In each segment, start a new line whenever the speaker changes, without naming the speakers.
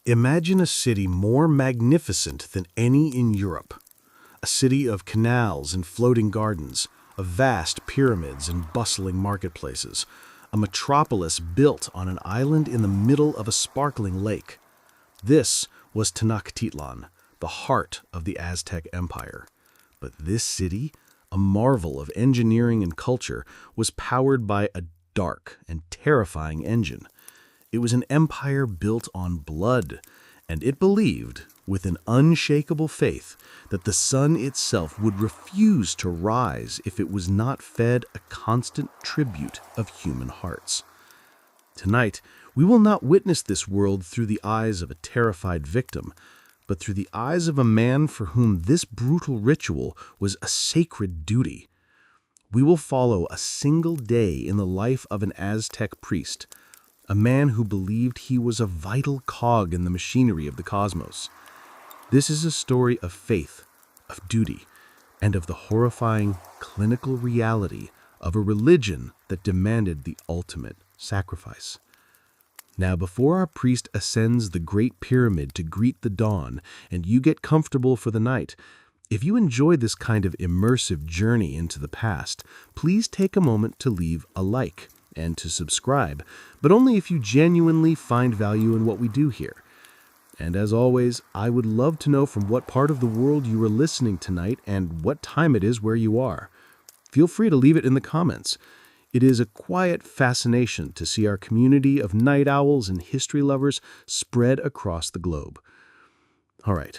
Imagine a city more magnificent than any in Europe. A city of canals and floating gardens, of vast pyramids and bustling marketplaces. A metropolis built on an island in the middle of a sparkling lake. This was Tenochtitlan, the heart of the Aztec Empire. But this city, a marvel of engineering and culture, was powered by a dark and terrifying engine. It was an empire built on blood, and it believed, with an unshakable faith, that the sun itself would refuse to rise if it was not fed a constant tribute of human hearts. Tonight, we will not witness this world through the eyes of a terrified victim, but through the eyes of a man for whom this brutal ritual was a sacred duty. We will follow a single day in the life of an Aztec priest, a man who believed he was a vital cog in the machinery of the cosmos. This is a story of faith, of duty, and of the horrifying clinical reality of a religion that demanded the ultimate sacrifice. Now, before our priest ascends the Great Pyramid to greet the dawn and you get comfortable for the night, if you enjoy this kind of immersive journey into the past, please take a moment to leave a like and to subscribe, but only if you genuinely find value in what we do here. And as always, I would love to know from what part of the world you are listening tonight and what time it is where you are. Feel free to leave it in the comments. It is a quiet fascination to see our community of night owls and history lovers spread across the globe. All right,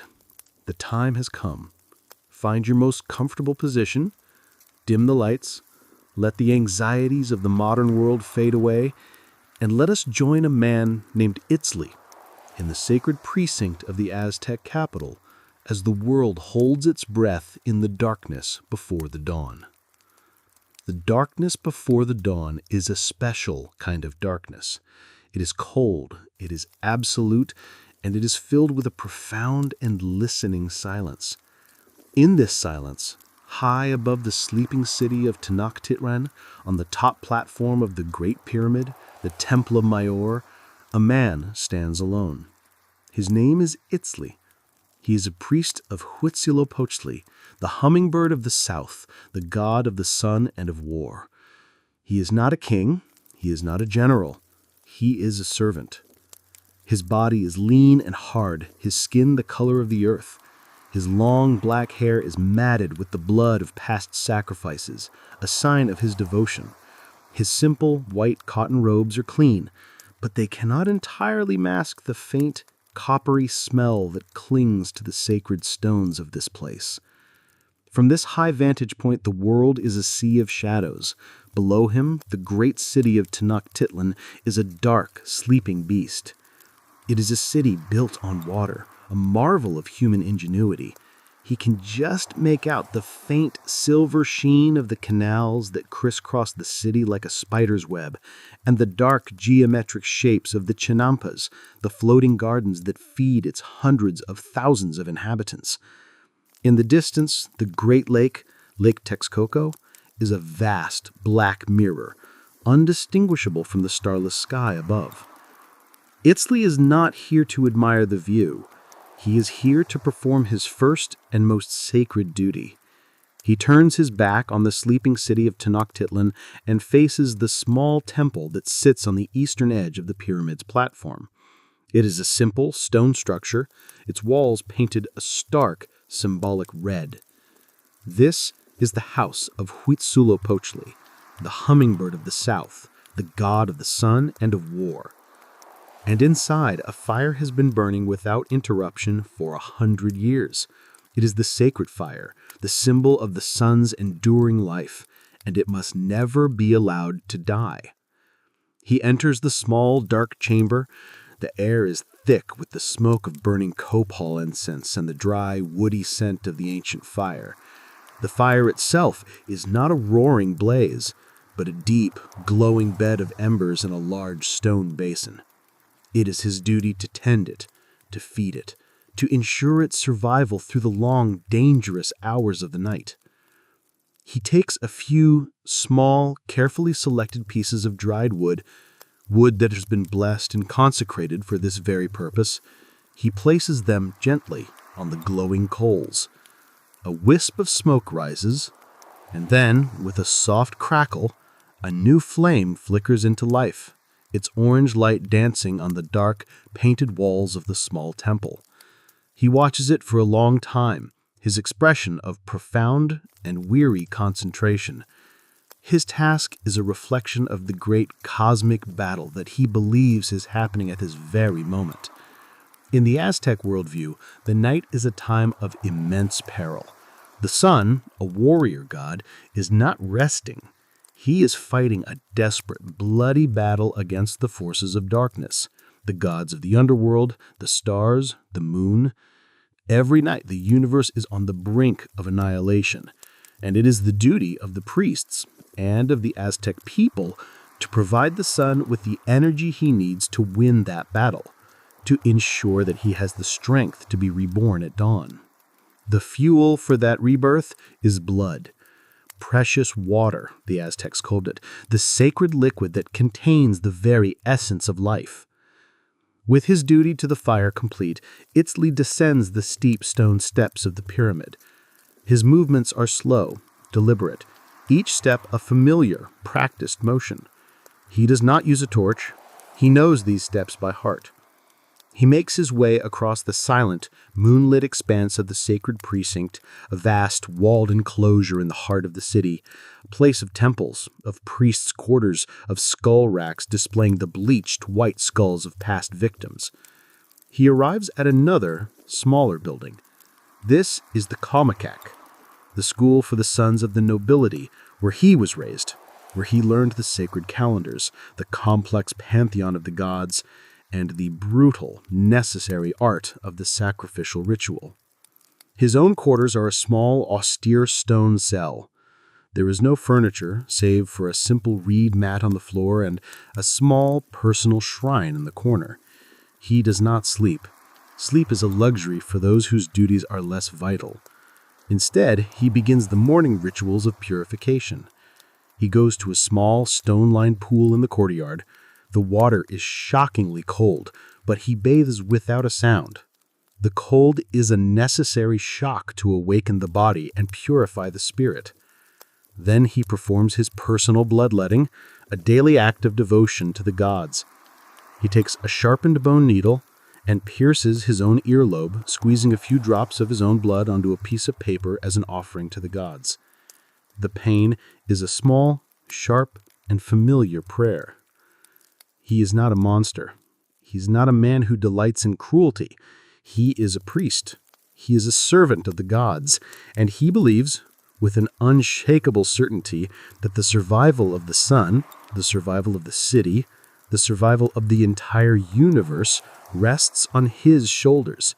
the time has come. Find your most comfortable position, dim the lights, let the anxieties of the modern world fade away, and let us join a man named Itzli in the sacred precinct of the Aztec capital as the world holds its breath in the darkness before the dawn. The darkness before the dawn is a special kind of darkness. It is cold, it is absolute, and it is filled with a profound and listening silence. In this silence, high above the sleeping city of Tenochtitlan, on the top platform of the Great Pyramid, the Templo Mayor, a man stands alone. His name is Itzli. He is a priest of Huitzilopochtli, the hummingbird of the south, the god of the sun and of war. He is not a king, he is not a general, he is a servant. His body is lean and hard, his skin the color of the earth. His long black hair is matted with the blood of past sacrifices, a sign of his devotion. His simple white cotton robes are clean, but they cannot entirely mask the faint, coppery smell that clings to the sacred stones of this place. From this high vantage point, the world is a sea of shadows. Below him, the great city of Tenochtitlan is a dark, sleeping beast. It is a city built on water, a marvel of human ingenuity. He can just make out the faint silver sheen of the canals that crisscross the city like a spider's web, and the dark geometric shapes of the chinampas, the floating gardens that feed its hundreds of thousands of inhabitants. In the distance, the Great Lake, Lake Texcoco, is a vast black mirror, undistinguishable from the starless sky above. Itzli is not here to admire the view. He is here to perform his first and most sacred duty. He turns his back on the sleeping city of Tenochtitlan and faces the small temple that sits on the eastern edge of the pyramid's platform. It is a simple stone structure, its walls painted a stark, symbolic red. This is the house of Huitzilopochtli, the hummingbird of the south, the god of the sun and of war. And inside, a fire has been burning without interruption for 100 years. It is the sacred fire, the symbol of the sun's enduring life, and it must never be allowed to die. He enters the small, dark chamber. The air is thick with the smoke of burning copal incense and the dry, woody scent of the ancient fire. The fire itself is not a roaring blaze, but a deep, glowing bed of embers in a large stone basin. It is his duty to tend it, to feed it, to ensure its survival through the long, dangerous hours of the night. He takes a few small, carefully selected pieces of dried wood that has been blessed and consecrated for this very purpose, He places them gently on the glowing coals. A wisp of smoke rises, and then, with a soft crackle, a new flame flickers into life, its orange light dancing on the dark, painted walls of the small temple. He watches it for a long time, his expression of profound and weary concentration. His task is a reflection of the great cosmic battle that he believes is happening at this very moment. In the Aztec worldview, the night is a time of immense peril. The sun, a warrior god, is not resting. He is fighting a desperate, bloody battle against the forces of darkness, the gods of the underworld, the stars, the moon. Every night, the universe is on the brink of annihilation, and it is the duty of the priests and of the Aztec people to provide the sun with the energy he needs to win that battle, to ensure that he has the strength to be reborn at dawn. The fuel for that rebirth is blood. Precious water, the Aztecs called it, the sacred liquid that contains the very essence of life. With his duty to the fire complete, Itzli descends the steep stone steps of the pyramid. His movements are slow, deliberate, each step a familiar, practiced motion. He does not use a torch. He knows these steps by heart. He makes his way across the silent, moonlit expanse of the sacred precinct, a vast, walled enclosure in the heart of the city, a place of temples, of priests' quarters, of skull racks displaying the bleached white skulls of past victims. He arrives at another, smaller building. This is the Kalmakak, the school for the sons of the nobility, where he was raised, where he learned the sacred calendars, the complex pantheon of the gods, and the brutal, necessary art of the sacrificial ritual. His own quarters are a small, austere stone cell. There is no furniture, save for a simple reed mat on the floor and a small, personal shrine in the corner. He does not sleep. Sleep is a luxury for those whose duties are less vital. Instead, he begins the morning rituals of purification. He goes to a small, stone-lined pool in the courtyard. The water is shockingly cold, but he bathes without a sound. The cold is a necessary shock to awaken the body and purify the spirit. Then he performs his personal bloodletting, a daily act of devotion to the gods. He takes a sharpened bone needle and pierces his own earlobe, squeezing a few drops of his own blood onto a piece of paper as an offering to the gods. The pain is a small, sharp, and familiar prayer. He is not a monster. He is not a man who delights in cruelty. He is a priest. He is a servant of the gods, and he believes, with an unshakable certainty, that the survival of the sun, the survival of the city, the survival of the entire universe rests on his shoulders,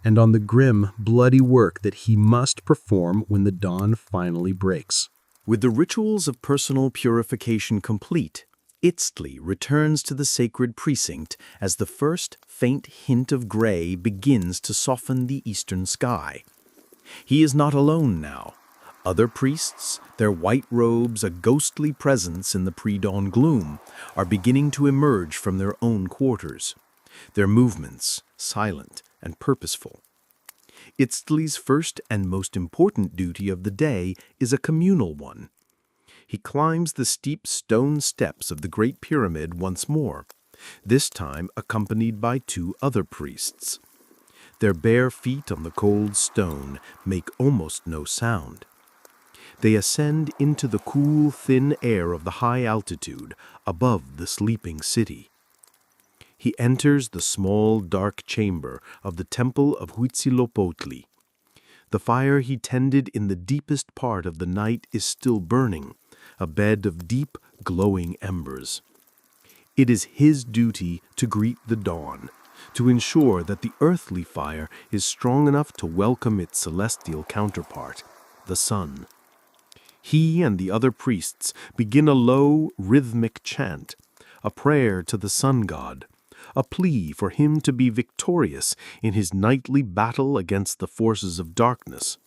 and on the grim, bloody work that he must perform when the dawn finally breaks.
With the rituals of personal purification complete, Itzli returns to the sacred precinct as the first faint hint of gray begins to soften the eastern sky. He is not alone now. Other priests, their white robes a ghostly presence in the pre-dawn gloom, are beginning to emerge from their own quarters, their movements silent and purposeful. Itzli's first and most important duty of the day is a communal one. He climbs the steep stone steps of the Great Pyramid once more, this time accompanied by two other priests. Their bare feet on the cold stone make almost no sound. They ascend into the cool, thin air of the high altitude above the sleeping city. He enters the small, dark chamber of the temple of Huitzilopochtli. The fire he tended in the deepest part of the night is still burning, a bed of deep, glowing embers. It is his duty to greet the dawn, to ensure that the earthly fire is strong enough to welcome its celestial counterpart, the sun. He and the other priests begin a low, rhythmic chant, a prayer to the sun god, a plea for him to be victorious in his nightly battle against the forces of darkness.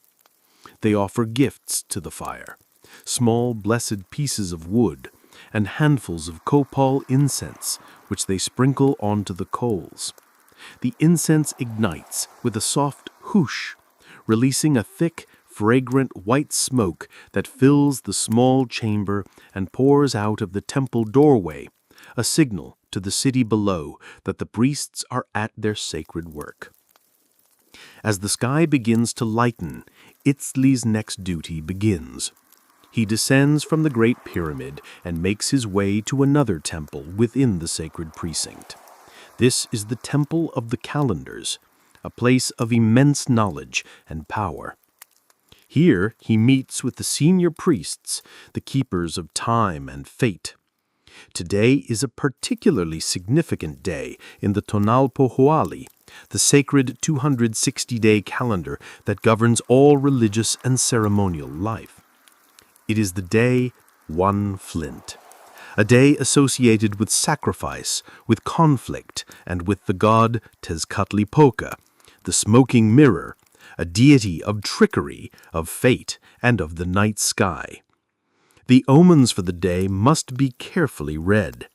They offer gifts to the fire, small blessed pieces of wood, and handfuls of copal incense, which they sprinkle onto the coals. The incense ignites with a soft whoosh, releasing a thick, fragrant white smoke that fills the small chamber and pours out of the temple doorway, a signal to the city below that the priests are at their sacred work. As the sky begins to lighten, Itzli's next duty begins. He descends from the Great Pyramid and makes his way to another temple within the sacred precinct. This is the Temple of the Calendars, a place of immense knowledge and power. Here he meets with the senior priests, the keepers of time and fate. Today is a particularly significant day in the Tonalpohualli, the sacred 260-day calendar that governs all religious and ceremonial life. It is the day One Flint, a day associated with sacrifice, with conflict, and with the god Tezcatlipoca, the smoking mirror, a deity of trickery, of fate, and of the night sky. The omens for the day must be carefully read.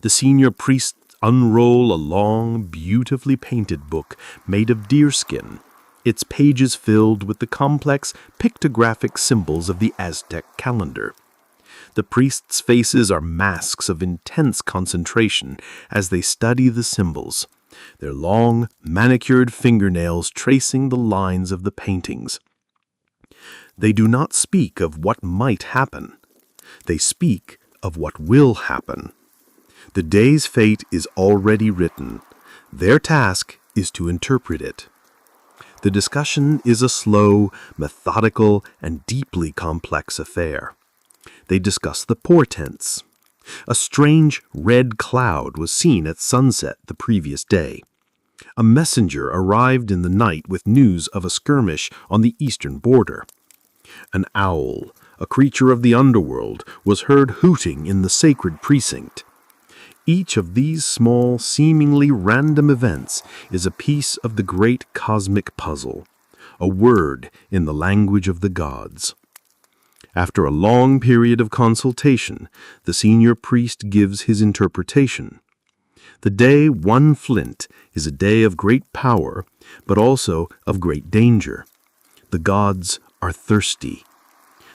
The senior priests unroll a long, beautifully painted book made of deerskin, its pages filled with the complex pictographic symbols of the Aztec calendar. The priests' faces are masks of intense concentration as they study the symbols, their long, manicured fingernails tracing the lines of the paintings. They do not speak of what might happen. They speak of what will happen. The day's fate is already written. Their task is to interpret it. The discussion is a slow, methodical, and deeply complex affair. They discuss the portents. A strange red cloud was seen at sunset the previous day. A messenger arrived in the night with news of a skirmish on the eastern border. An owl, a creature of the underworld, was heard hooting in the sacred precinct. Each of these small, seemingly random events is a piece of the great cosmic puzzle, a word in the language of the gods. After a long period of consultation, the senior priest gives his interpretation. The day One Flint is a day of great power, but also of great danger. The gods are thirsty.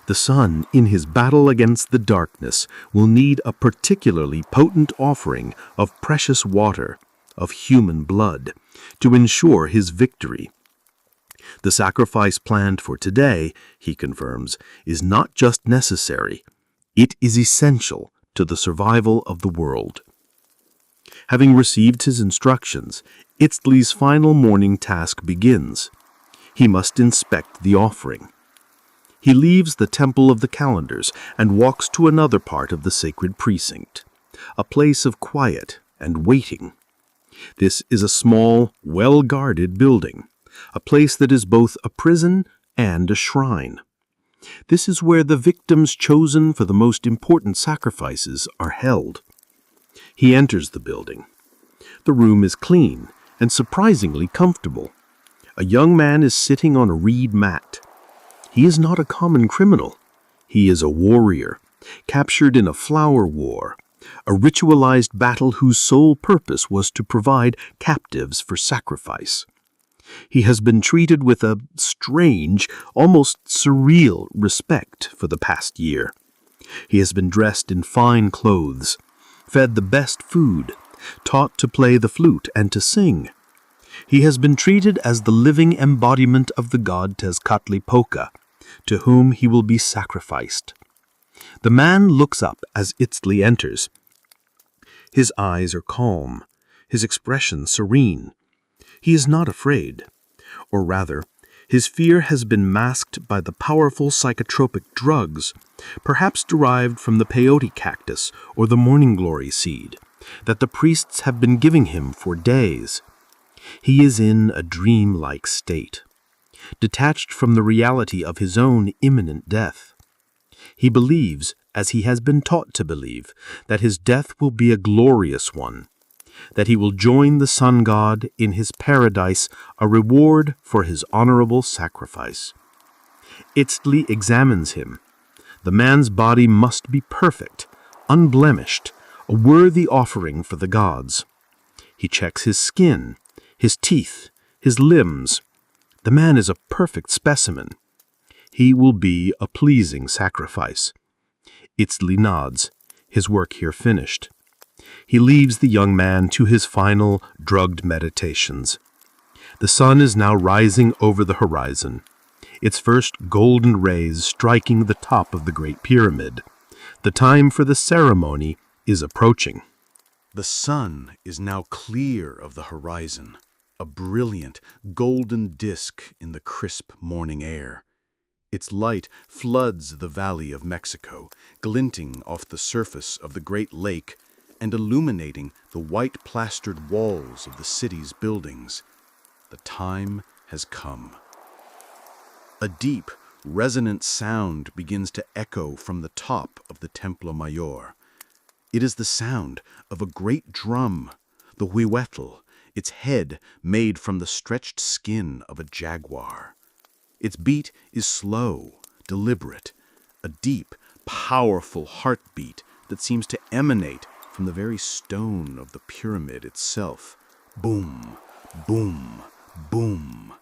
The sun, in his battle against the darkness, will need a particularly potent offering of precious water, of human blood, to ensure his victory. The sacrifice planned for today, he confirms, is not just necessary, it is essential to the survival of the world. Having received his instructions, Itzli's final morning task begins. He must inspect the offering. He leaves the Temple of the Calendars and walks to another part of the sacred precinct, a place of quiet and waiting. This is a small, well-guarded building, a place that is both a prison and a shrine. This is where the victims chosen for the most important sacrifices are held. He enters the building. The room is clean and surprisingly comfortable. A young man is sitting on a reed mat. He is not a common criminal. He is a warrior, captured in a flower war, a ritualized battle whose sole purpose was to provide captives for sacrifice. He has been treated with a strange, almost surreal respect for the past year. He has been dressed in fine clothes, fed the best food, taught to play the flute and to sing. He has been treated as the living embodiment of the god Tezcatlipoca, to whom he will be sacrificed. The man looks up as Itzli enters. His eyes are calm, his expression serene. He is not afraid. Or rather, his fear has been masked by the powerful psychotropic drugs, perhaps derived from the peyote cactus or the morning glory seed, that the priests have been giving him for days. He is in a dream-like state, detached from the reality of his own imminent death. He believes, as he has been taught to believe, that his death will be a glorious one, that he will join the sun god in his paradise, a reward for his honorable sacrifice. Itzli examines him. The man's body must be perfect, unblemished, a worthy offering for the gods. He checks his skin,
his teeth, his limbs. The man is a perfect specimen. He will be a pleasing sacrifice. Itzli nods, his work here finished. He leaves the young man to his final, drugged meditations. The sun is now rising over the horizon, its first golden rays striking the top of the Great Pyramid. The time for the ceremony is approaching.
The sun is now clear of the horizon, a brilliant, golden disk in the crisp morning air. Its light floods the Valley of Mexico, glinting off the surface of the Great Lake and illuminating the white-plastered walls of the city's buildings. The time has come. A deep, resonant sound begins to echo from the top of the Templo Mayor. It is the sound of a great drum, the huihuetl, its head made from the stretched skin of a jaguar. Its beat is slow, deliberate, a deep, powerful heartbeat that seems to emanate from the very stone of the pyramid itself. Boom, boom, boom.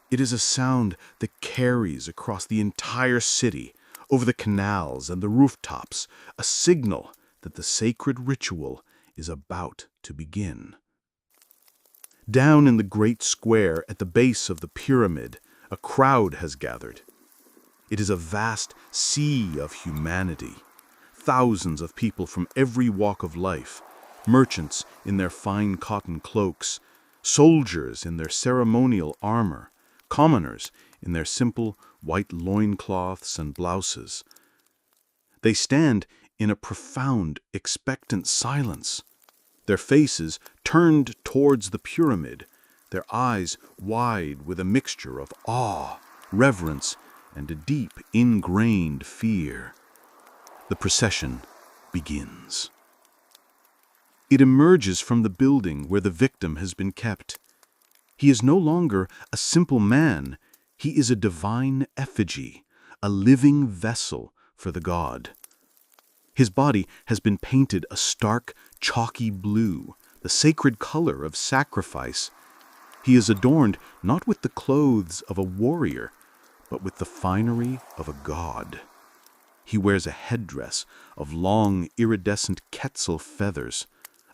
It is a sound that carries across the entire city, over the canals and the rooftops, a signal that the sacred ritual is about to begin. Down in the great square at the base of the pyramid, a crowd has gathered. It is a vast sea of humanity. Thousands of people from every walk of life, merchants in their fine cotton cloaks, soldiers in their ceremonial armor, commoners in their simple white loincloths and blouses. They stand in a profound, expectant silence, their faces turned towards the pyramid, their eyes wide with a mixture of awe, reverence, and a deep, ingrained fear. The procession begins. It emerges from the building where the victim has been kept. He is no longer a simple man. He is a divine effigy, a living vessel for the god. His body has been painted a stark, chalky blue, the sacred color of sacrifice. He is adorned not with the clothes of a warrior, but with the finery of a god. He wears a headdress of long, iridescent quetzal feathers,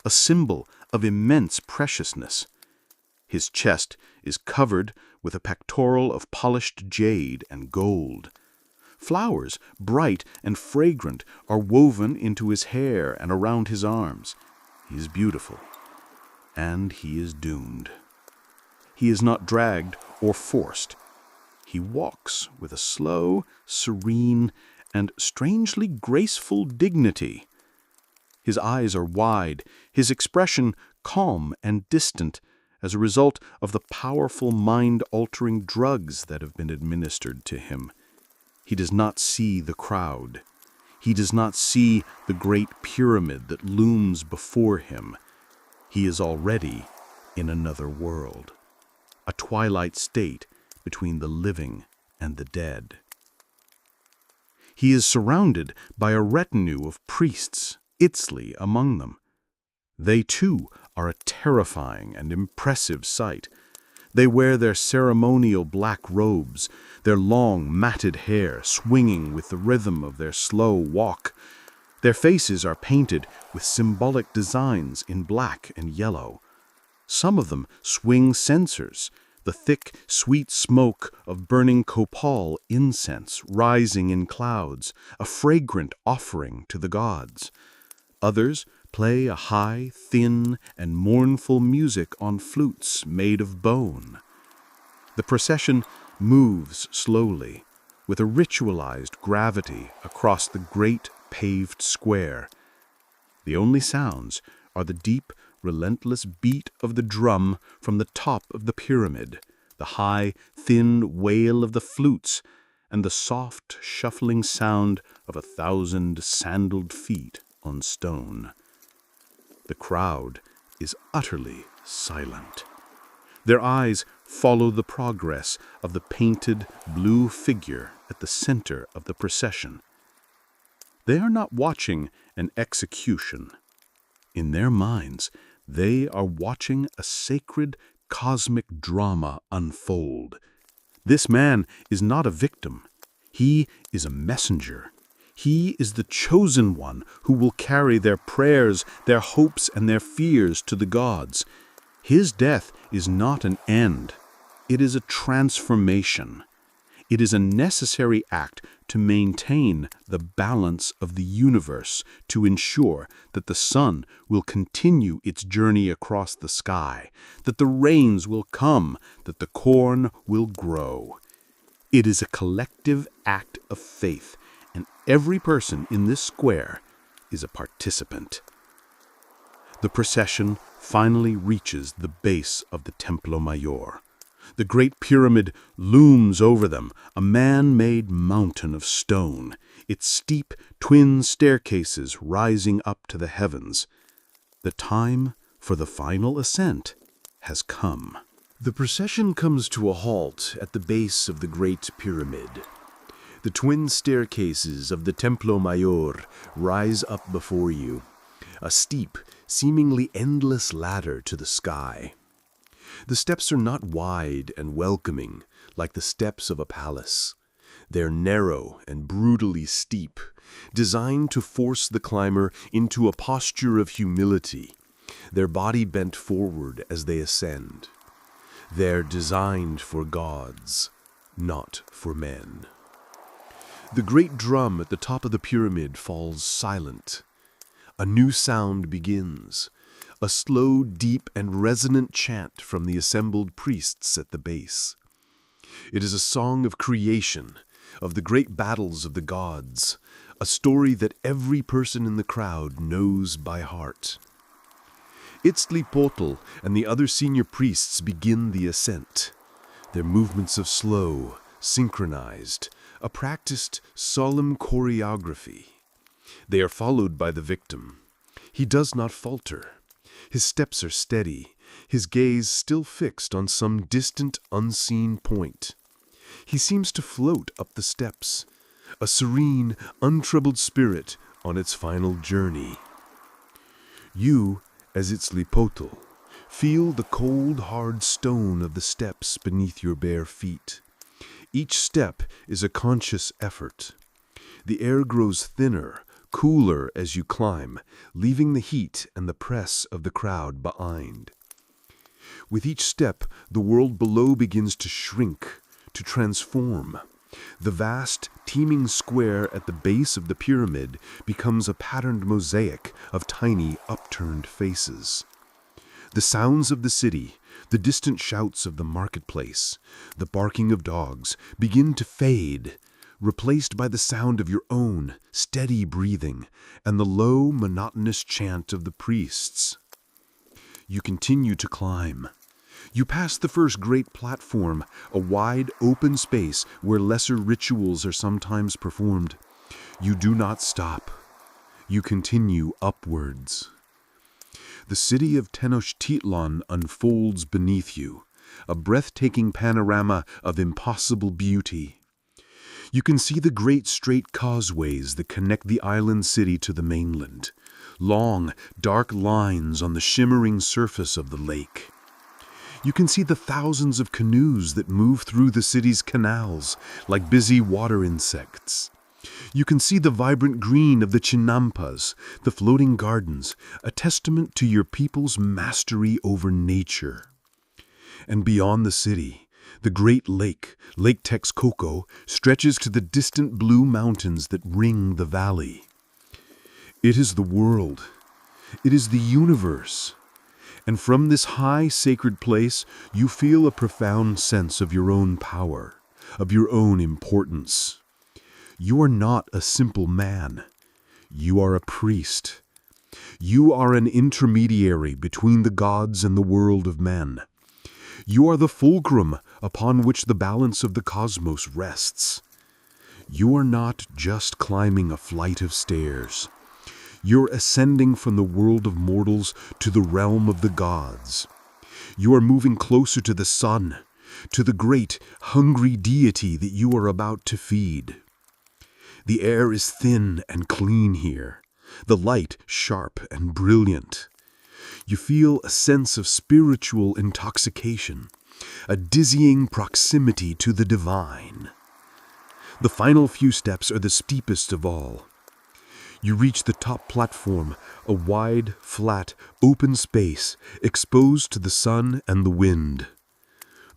a symbol of immense preciousness. His chest is covered with a pectoral of polished jade and gold. Flowers, bright and fragrant, are woven into his hair and around his arms. He is beautiful, and he is doomed. He is not dragged or forced. He walks with a slow, serene, and strangely graceful dignity. His eyes are wide, his expression calm and distant, as a result of the powerful mind-altering drugs that have been administered to him. He does not see the crowd. He does not see the great pyramid that looms before him. He is already in another world, a twilight state between the living and the dead. He is surrounded by a retinue of priests, Itzli among them. They, too, are a terrifying and impressive sight. They wear their ceremonial black robes, their long, matted hair swinging with the rhythm of their slow walk. Their faces are painted with symbolic designs in black and yellow. Some of them swing censers, the thick, sweet smoke of burning copal incense rising in clouds, a fragrant offering to the gods. Others play a high, thin, and mournful music on flutes made of bone. The procession moves slowly, with a ritualized gravity across the great paved square. The only sounds are the deep, relentless beat of the drum from the top of the pyramid, the high, thin wail of the flutes, and the soft, shuffling sound of 1,000 sandaled feet on stone. The crowd is utterly silent. Their eyes follow the progress of the painted blue figure at the center of the procession. They are not watching an execution. In their minds, they are watching a sacred cosmic drama unfold. This man is not a victim. He is a messenger. He is the chosen one who will carry their prayers, their hopes, and their fears to the gods. His death is not an end. It is a transformation. It is a necessary act to maintain the balance of the universe, to ensure that the sun will continue its journey across the sky, that the rains will come, that the corn will grow. It is a collective act of faith, and every person in this square is a participant. The procession finally reaches the base of the Templo Mayor. The Great Pyramid looms over them, a man-made mountain of stone, its steep twin staircases rising up to the heavens. The time for the final ascent has come. The procession comes to a halt at the base of the Great Pyramid. The twin staircases of the Templo Mayor rise up before you, a steep, seemingly endless ladder to the sky. The steps are not wide and welcoming like the steps of a palace. They're narrow and brutally steep, designed to force the climber into a posture of humility, their body bent forward as they ascend. They're designed for gods, not for men. The great drum at the top of the pyramid falls silent. A new sound begins, a slow, deep, and resonant chant from the assembled priests at the base. It is a song of creation, of the great battles of the gods, a story that every person in the crowd knows by heart. Itzlipotl and the other senior priests begin the ascent, their movements of slow, synchronized, a practiced, solemn choreography. They are followed by the victim. He does not falter. His steps are steady, his gaze still fixed on some distant, unseen point. He seems to float up the steps, a serene, untroubled spirit on its final journey. You, as Itzlipotl, feel the cold, hard stone of the steps beneath your bare feet. Each step is a conscious effort. The air grows thinner, cooler as you climb, leaving the heat and the press of the crowd behind. With each step, the world below begins to shrink, to transform. The vast, teeming square at the base of the pyramid becomes a patterned mosaic of tiny, upturned faces. The sounds of the city, the distant shouts of the marketplace, the barking of dogs begin to fade, replaced by the sound of your own steady breathing and the low, monotonous chant of the priests. You continue to climb. You pass the first great platform, a wide, open space where lesser rituals are sometimes performed. You do not stop. You continue upwards. The city of Tenochtitlan unfolds beneath you, a breathtaking panorama of impossible beauty. You can see the great straight causeways that connect the island city to the mainland, long, dark lines on the shimmering surface of the lake. You can see the thousands of canoes that move through the city's canals like busy water insects. You can see the vibrant green of the chinampas, the floating gardens, a testament to your people's mastery over nature. And beyond the city, the great lake, Lake Texcoco, stretches to the distant blue mountains that ring the valley. It is the world. It is the universe. And from this high, sacred place, you feel a profound sense of your own power, of your own importance. You are not a simple man. You are a priest. You are an intermediary between the gods and the world of men. You are the fulcrum upon which the balance of the cosmos rests. You are not just climbing a flight of stairs. You're ascending from the world of mortals to the realm of the gods. You are moving closer to the sun, to the great, hungry deity that you are about to feed. The air is thin and clean here, the light sharp and brilliant.
You feel a sense of spiritual intoxication, a dizzying proximity to the divine. The final few steps are the steepest of all. You reach the top platform, a wide, flat, open space exposed to the sun and the wind.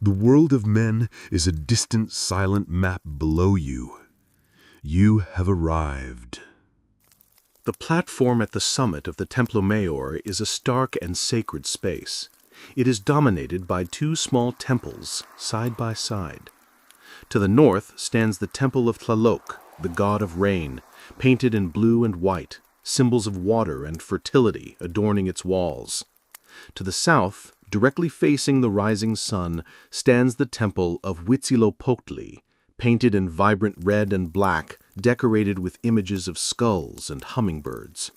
The world of men is a distant, silent map below you. You have arrived.
The platform at the summit of the Templo Mayor is a stark and sacred space. It is dominated by two small temples, side by side. To the north stands the Temple of Tlaloc, the god of rain, painted in blue and white, symbols of water and fertility adorning its walls. To the south, directly facing the rising sun, stands the Temple of Huitzilopochtli, painted in vibrant red and black, decorated with images of skulls and hummingbirds.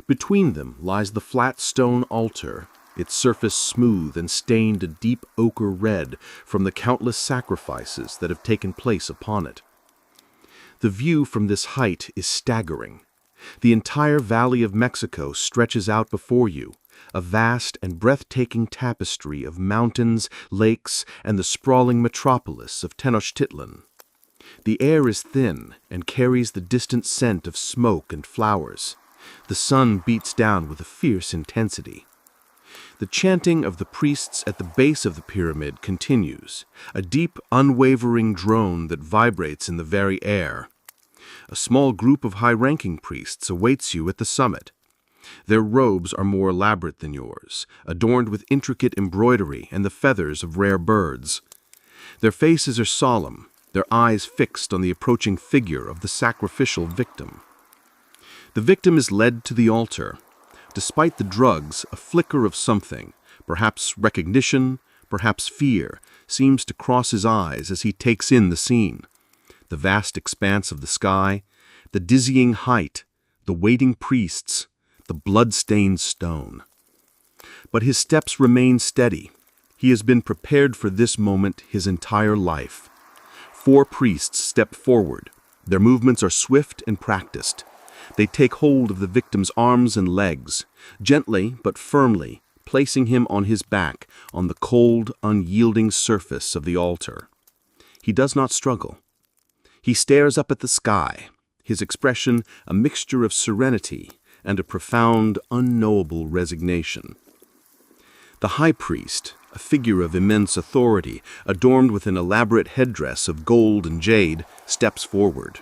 Between them lies the flat stone altar, its surface smooth and stained a deep ochre red from the countless sacrifices that have taken place upon it. The view from this height is staggering. The entire Valley of Mexico stretches out before you, a vast and breathtaking tapestry of mountains, lakes, and the sprawling metropolis of Tenochtitlan. The air is thin and carries the distant scent of smoke and flowers. The sun beats down with a fierce intensity. The chanting of the priests at the base of the pyramid continues, a deep, unwavering drone that vibrates in the very air. A small group of high-ranking priests awaits you at the summit. Their robes are more elaborate than yours, adorned with intricate embroidery and the feathers of rare birds. Their faces are solemn, their eyes fixed on the approaching figure of the sacrificial victim. The victim is led to the altar. Despite the drugs, a flicker of something, perhaps recognition, perhaps fear, seems to cross his eyes as he takes in the scene. The vast expanse of the sky, the dizzying height, the waiting priests, the blood-stained stone. But his steps remain steady. He has been prepared for this moment his entire life. 4 priests step forward. Their movements are swift and practiced. They take hold of the victim's arms and legs, gently but firmly, placing him on his back on the cold, unyielding surface of the altar. He does not struggle. He stares up at the sky, his expression a mixture of serenity and a profound, unknowable resignation. The high priest, a figure of immense authority, adorned with an elaborate headdress of gold and jade, steps forward.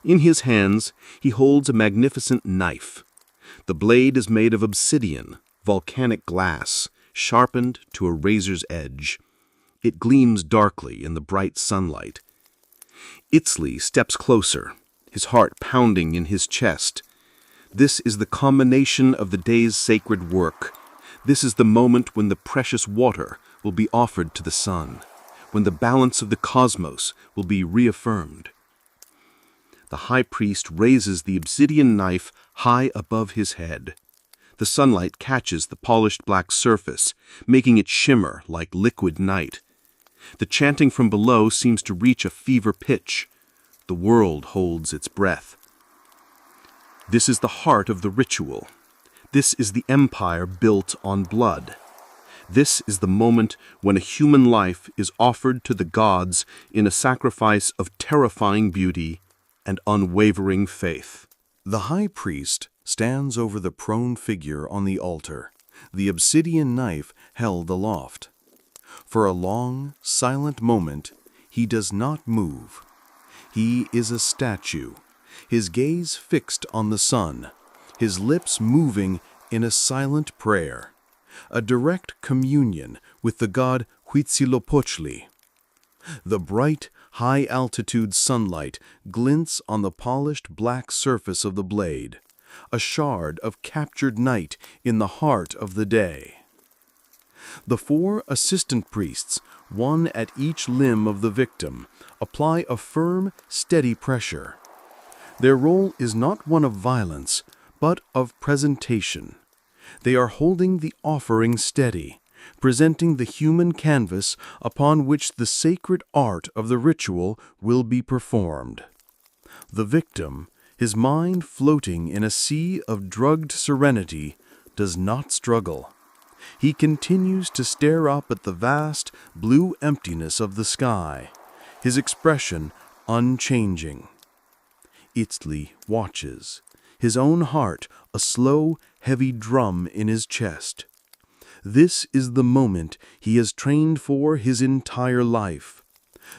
In his hands, he holds a magnificent knife. The blade is made of obsidian, volcanic glass, sharpened to a razor's edge. It gleams darkly in the bright sunlight. Itzli steps closer, his heart pounding in his chest. This is the culmination of the day's sacred work. This is the moment when the precious water will be offered to the sun, when the balance of the cosmos will be reaffirmed. The high priest raises the obsidian knife high above his head. The sunlight catches the polished black surface, making it shimmer like liquid night. The chanting from below seems to reach a fever pitch. The world holds its breath. This is the heart of the ritual. This is the empire built on blood. This is the moment when a human life is offered to the gods in a sacrifice of terrifying beauty and unwavering faith.
The high priest stands over the prone figure on the altar, the obsidian knife held aloft. For a long, silent moment, he does not move. He is a statue, his gaze fixed on the sun, his lips moving in a silent prayer, a direct communion with the god Huitzilopochtli. The bright, high-altitude sunlight glints on the polished black surface of the blade, a shard of captured night in the heart of the day. The 4 assistant priests, one at each limb of the victim, apply a firm, steady pressure. Their role is not one of violence, but of presentation. They are holding the offering steady, presenting the human canvas upon which the sacred art of the ritual will be performed. The victim, his mind floating in a sea of drugged serenity, does not struggle. He continues to stare up at the vast, blue emptiness of the sky, his expression unchanging. Itzli watches, his own heart a slow, heavy drum in his chest. This is the moment he has trained for his entire life.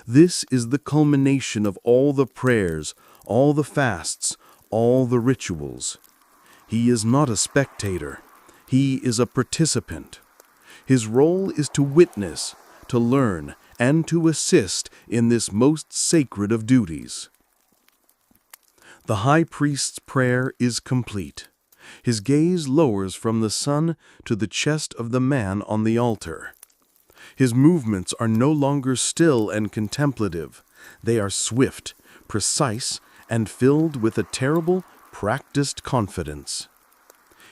This is the culmination of all the prayers, all the fasts, all the rituals. He is not a spectator. He is a participant. His role is to witness, to learn, and to assist in this most sacred of duties. The high priest's prayer is complete. His gaze lowers from the sun to the chest of the man on the altar. His movements are no longer still and contemplative. They are swift, precise, and filled with a terrible, practiced confidence.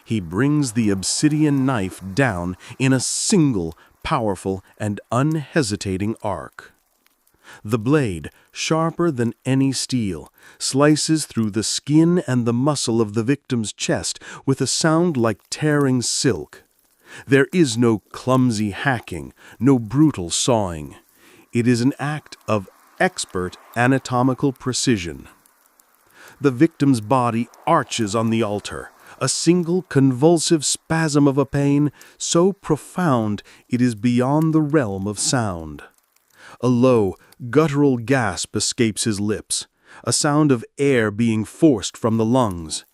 He brings the obsidian knife down in a single, powerful, and unhesitating arc. The blade, sharper than any steel, slices through the skin and the muscle of the victim's chest with a sound like tearing silk. There is no clumsy hacking, no brutal sawing. It is an act of expert anatomical precision. The victim's body arches on the altar, a single convulsive spasm of a pain so profound it is beyond the realm of sound. A low, guttural gasp escapes his lips, a sound of air being forced from the lungs.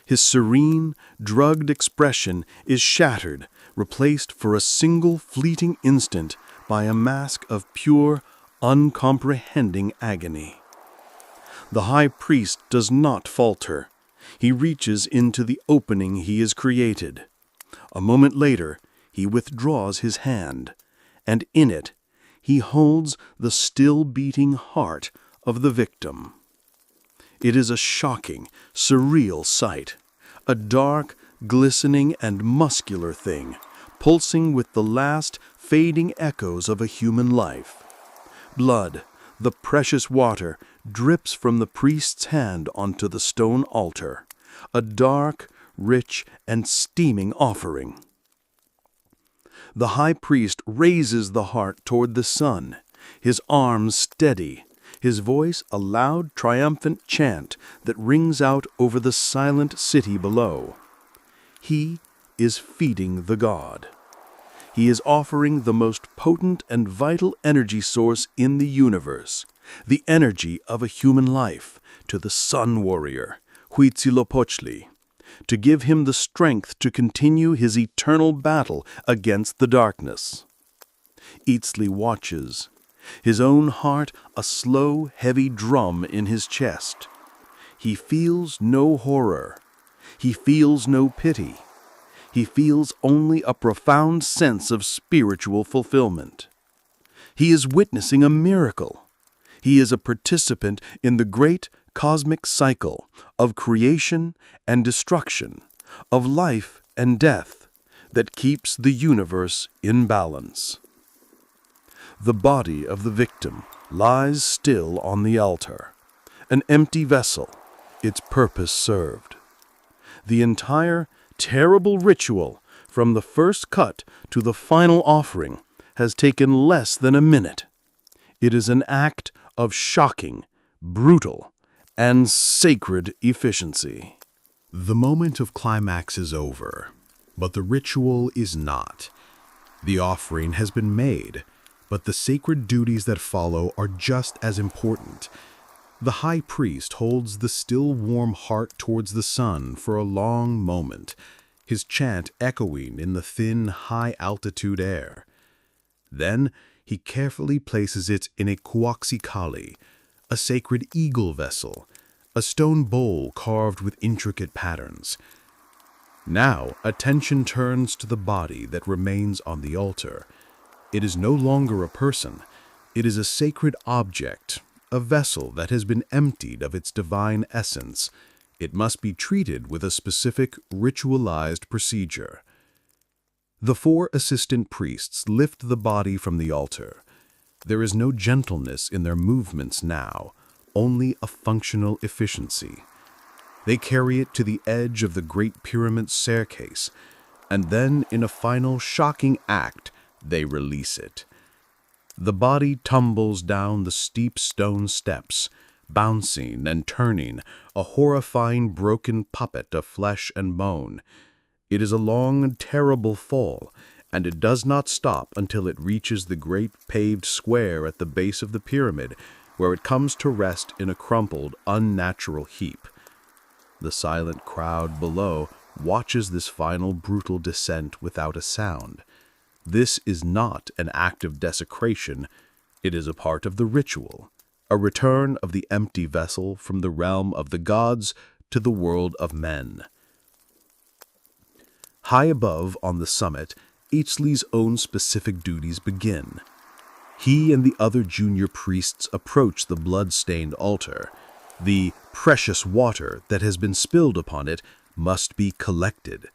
His serene, drugged expression is shattered, replaced for a single fleeting instant by a mask of pure, uncomprehending agony. The high priest does not falter. He reaches into the opening he has created. A moment later, he withdraws his hand, and in it, he holds the still-beating heart of the victim. It is a shocking, surreal sight, a dark, glistening, and muscular thing, pulsing with the last fading echoes of a human life. Blood, the precious water, drips from the priest's hand onto the stone altar, a dark, rich, and steaming offering. The high priest raises the heart toward the sun, his arms steady, his voice a loud, triumphant chant that rings out over the silent city below. He is feeding the god. He is offering the most potent and vital energy source in the universe, the energy of a human life, to the sun warrior, Huitzilopochtli, to give him the strength to continue his eternal battle against the darkness. Itzli watches, his own heart a slow, heavy drum in his chest. He feels no horror. He feels no pity. He feels only a profound sense of spiritual fulfillment. He is witnessing a miracle. He is a participant in the great cosmic cycle of creation and destruction, of life and death, that keeps the universe in balance. The body of the victim lies still on the altar, an empty vessel, its purpose served. The entire terrible ritual, from the first cut to the final offering, has taken less than a minute. It is an act of shocking, brutal, and sacred efficiency.
The moment of climax is over, but the ritual is not. The offering has been made, but the sacred duties that follow are just as important. The high priest holds the still warm heart towards the sun for a long moment, his chant echoing in the thin, high-altitude air. Then he carefully places it in a kuaxikali, a sacred eagle vessel, a stone bowl carved with intricate patterns. Now attention turns to the body that remains on the altar. It is no longer a person. It is a sacred object, a vessel that has been emptied of its divine essence. It must be treated with a specific, ritualized procedure. The 4 assistant priests lift the body from the altar. There is no gentleness in their movements now, only a functional efficiency. They carry it to the edge of the Great Pyramid staircase. and then in a final shocking act, they release it. The body tumbles down the steep stone steps, bouncing and turning, a horrifying broken puppet of flesh and bone. It is a long and terrible fall, and it does not stop until it reaches the great paved square at the base of the pyramid, where it comes to rest in a crumpled, unnatural heap. The silent crowd below watches this final brutal descent without a sound. This is not an act of desecration. It is a part of the ritual, a return of the empty vessel from the realm of the gods to the world of men. High above on the summit, Eatslee's own specific duties begin. He and the other junior priests approach the blood-stained altar. The precious water that has been spilled upon it must be collected.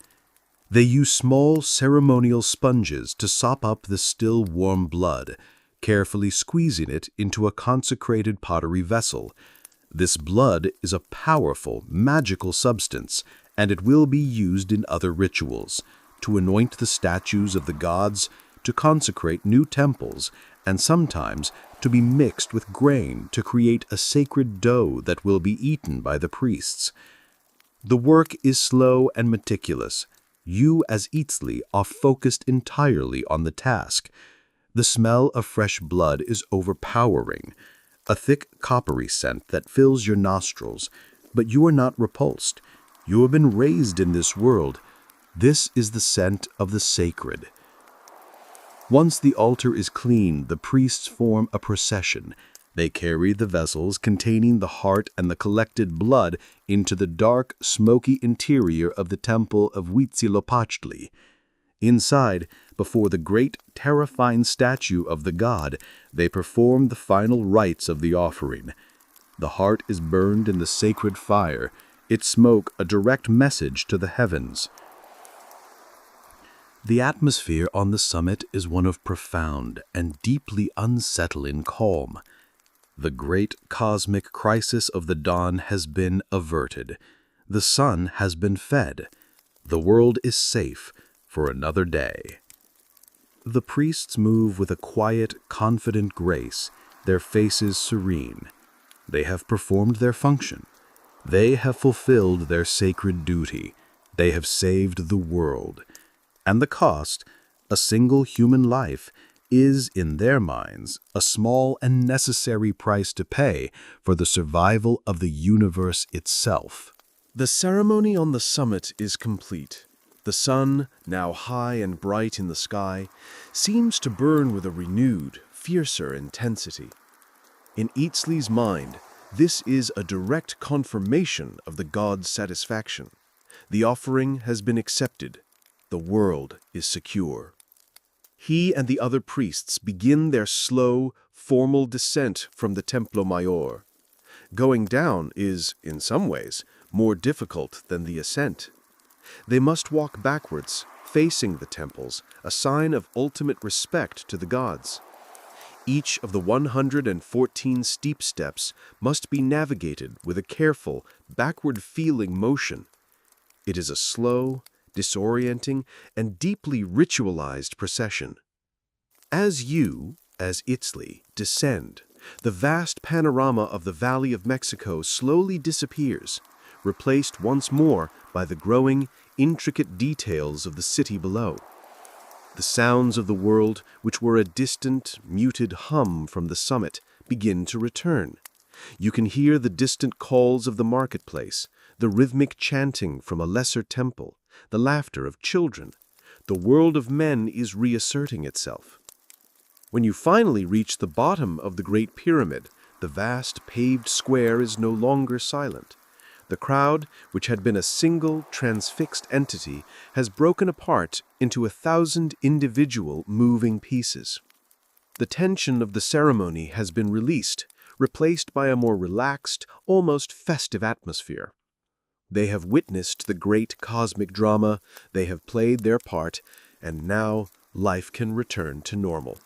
They use small ceremonial sponges to sop up the still warm blood, carefully squeezing it into a consecrated pottery vessel. This blood is a powerful, magical substance, and it will be used in other rituals, to anoint the statues of the gods, to consecrate new temples, and sometimes to be mixed with grain to create a sacred dough that will be eaten by the priests. The work is slow and meticulous. You, as Eatslee, are focused entirely on the task. The smell of fresh blood is overpowering, a thick coppery scent that fills your nostrils, but you are not repulsed. You have been raised in this world. This is the scent of the sacred. Once the altar is clean, the priests form a procession. They carry the vessels containing the heart and the collected blood into the dark, smoky interior of the temple of Huitzilopochtli. Inside, before the great, terrifying statue of the god, they perform the final rites of the offering. The heart is burned in the sacred fire, its smoke a direct message to the heavens. The atmosphere on the summit is one of profound and deeply unsettling calm. The great cosmic crisis of the dawn has been averted. The sun has been fed. The world is safe for another day. The priests move with a quiet, confident grace, their faces serene. They have performed their function. They have fulfilled their sacred duty. They have saved the world. And the cost, a single human life, is, in their minds, a small and necessary price to pay for the survival of the universe itself.
The ceremony on the summit is complete. The sun, now high and bright in the sky, seems to burn with a renewed, fiercer intensity. In Eatslee's mind, this is a direct confirmation of the god's satisfaction. The offering has been accepted. The world is secure. He and the other priests begin their slow, formal descent from the Templo Mayor. Going down is, in some ways, more difficult than the ascent. They must walk backwards, facing the temples, a sign of ultimate respect to the gods. Each of the 114 steep steps must be navigated with a careful, backward-feeling motion. It is a slow, disorienting, and deeply ritualized procession. As you, as Eatslee, descend, the vast panorama of the Valley of Mexico slowly disappears, replaced once more by the growing, intricate details of the city below. The sounds of the world, which were a distant, muted hum from the summit, begin to return. You can hear the distant calls of the marketplace, the rhythmic chanting from a lesser temple, the laughter of children. The world of men is reasserting itself. When you finally reach the bottom of the Great Pyramid, the vast paved square is no longer silent. The crowd, which had been a single, transfixed entity, has broken apart into 1,000 individual moving pieces. The tension of the ceremony has been released, replaced by a more relaxed, almost festive atmosphere. They have witnessed the great cosmic drama, they have played their part, and now life can return to normal.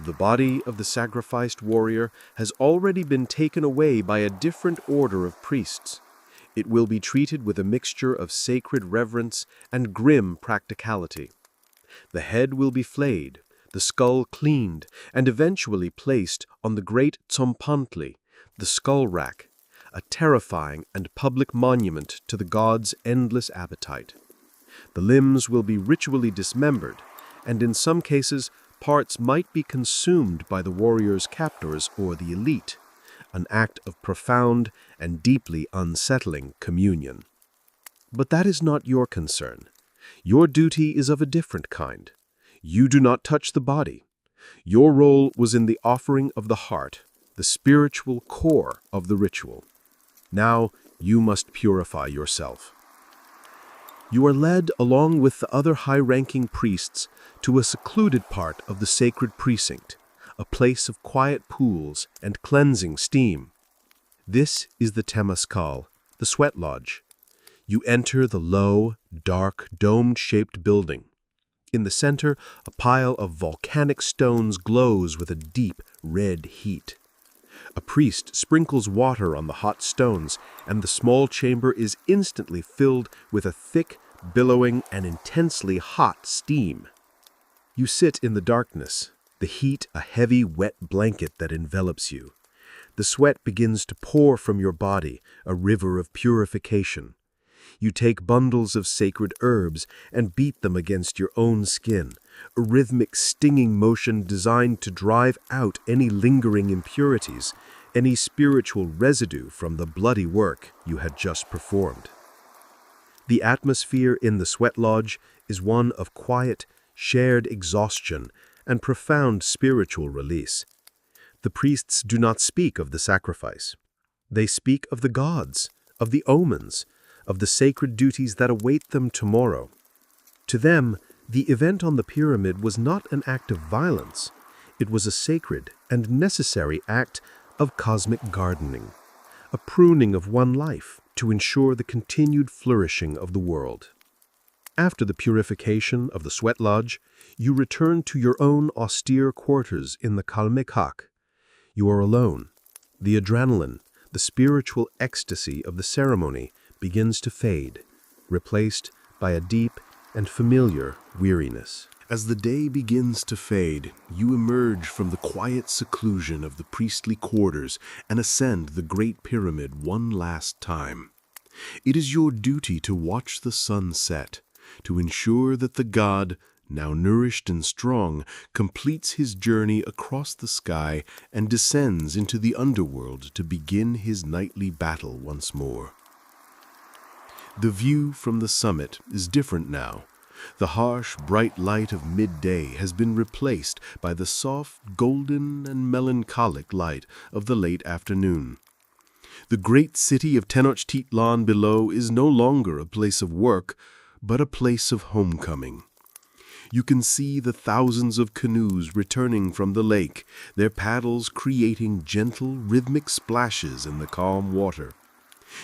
The body of the sacrificed warrior has already been taken away by a different order of priests.
It will be treated with a mixture of sacred reverence and grim practicality. The head will be flayed, the skull cleaned, and eventually placed on the great Tzompantli, the skull rack, a terrifying and public monument to the god's endless appetite. The limbs will be ritually dismembered, and in some cases, parts might be consumed by the warrior's captors or the elite, an act of profound and deeply unsettling communion. But that is not your concern. Your duty is of a different kind. You do not touch the body. Your role was in the offering of the heart, the spiritual core of the ritual. Now you must purify yourself. You are led along with the other high-ranking priests to a secluded part of the sacred precinct, a place of quiet pools and cleansing steam. This is the Temescal, the sweat lodge. You enter the low, dark, dome-shaped building. In the center, a pile of volcanic stones glows with a deep, red heat. A priest sprinkles water on the hot stones, and the small chamber is instantly filled with a thick, billowing, and intensely hot steam. You sit in the darkness, the heat a heavy, wet blanket that envelops you. The sweat begins to pour from your body, a river of purification. You take bundles of sacred herbs and beat them against your own skin, a rhythmic stinging motion designed to drive out any lingering impurities, any spiritual residue from the bloody work you had just performed. The atmosphere in the sweat lodge is one of quiet, shared exhaustion and profound spiritual release. The priests do not speak of the sacrifice. They speak of the gods, of the omens, of the sacred duties that await them tomorrow. To them, the event on the pyramid was not an act of violence. It was a sacred and necessary act of cosmic gardening, a pruning of one life to ensure the continued flourishing of the world. After the purification of the sweat lodge, you return to your own austere quarters in the Kalmekak. You are alone. The adrenaline, the spiritual ecstasy of the ceremony, begins to fade, replaced by a deep and familiar weariness.
As the day begins to fade, you emerge from the quiet seclusion of the priestly quarters and ascend the Great Pyramid one last time. It is your duty to watch the sun set, to ensure that the god, now nourished and strong, completes his journey across the sky and descends into the underworld to begin his nightly battle once more. The view from the summit is different now. The harsh, bright light of midday has been replaced by the soft, golden, and melancholic light of the late afternoon. The great city of Tenochtitlan below is no longer a place of work, but a place of homecoming. You can see the thousands of canoes returning from the lake, their paddles creating gentle, rhythmic splashes in the calm water.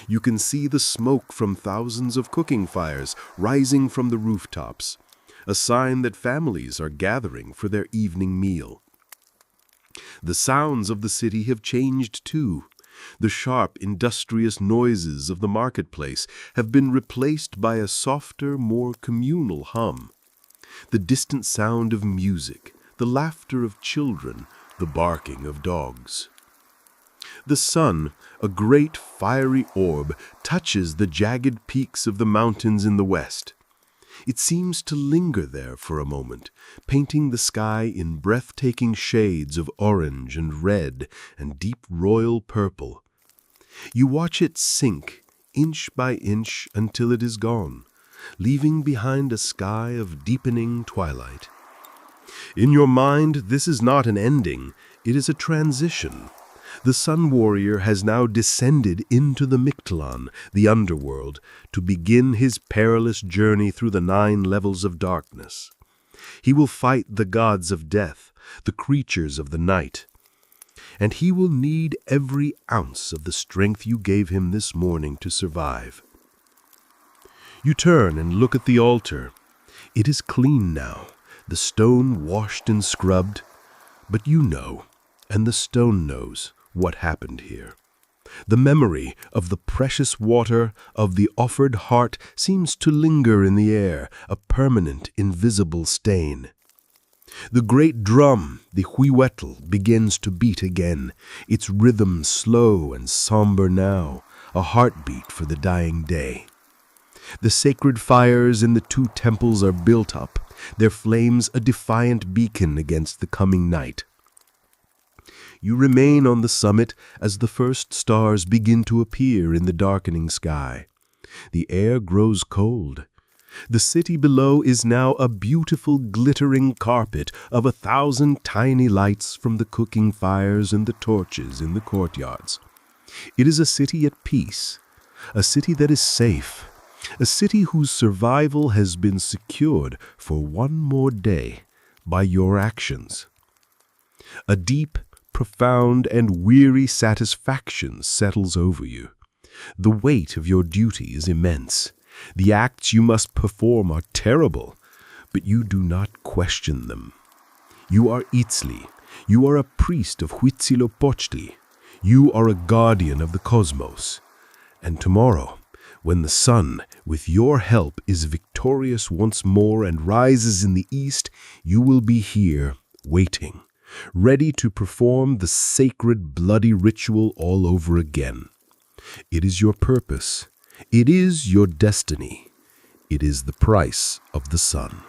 You can see the smoke from thousands of cooking fires rising from the rooftops, a sign that families are gathering for their evening meal. The sounds of the city have changed too. The sharp, industrious noises of the marketplace have been replaced by a softer, more communal hum. The distant sound of music, the laughter of children, the barking of dogs. The sun, a great fiery orb, touches the jagged peaks of the mountains in the west. It seems to linger there for a moment, painting the sky in breathtaking shades of orange and red and deep royal purple. You watch it sink, inch by inch, until it is gone, leaving behind a sky of deepening twilight. In your mind, this is not an ending, it is a transition. The Sun Warrior has now descended into the Mictlan, the underworld, to begin his perilous journey through the 9 levels of darkness. He will fight the gods of death, the creatures of the night. And he will need every ounce of the strength you gave him this morning to survive. You turn and look at the altar. It is clean now, the stone washed and scrubbed. But you know, and the stone knows, what happened here.
The memory of the precious water of the offered heart seems to linger in the air, a permanent, invisible stain. The great drum, the huihuetl, begins to beat again, its rhythm slow and somber now, a heartbeat for the dying day. The sacred fires in the two temples are built up, their flames a defiant beacon against the coming night. You remain on the summit as the first stars begin to appear in the darkening sky. The air grows cold. The city below is now a beautiful glittering carpet of 1,000 tiny lights from the cooking fires and the torches in the courtyards. It is a city at peace, a city that is safe, a city whose survival has been secured for one more day by your actions. A deep, profound, and weary satisfaction settles over you. The weight of your duty is immense. The acts you must perform are terrible, but you do not question them. You are Itzli. You are a priest of Huitzilopochtli. You are a guardian of the cosmos. And tomorrow, when the sun, with your help, is victorious once more and rises in the east, you will be here, waiting, ready to perform the sacred bloody ritual all over again. It is your purpose. It is your destiny. It is the price of the sun.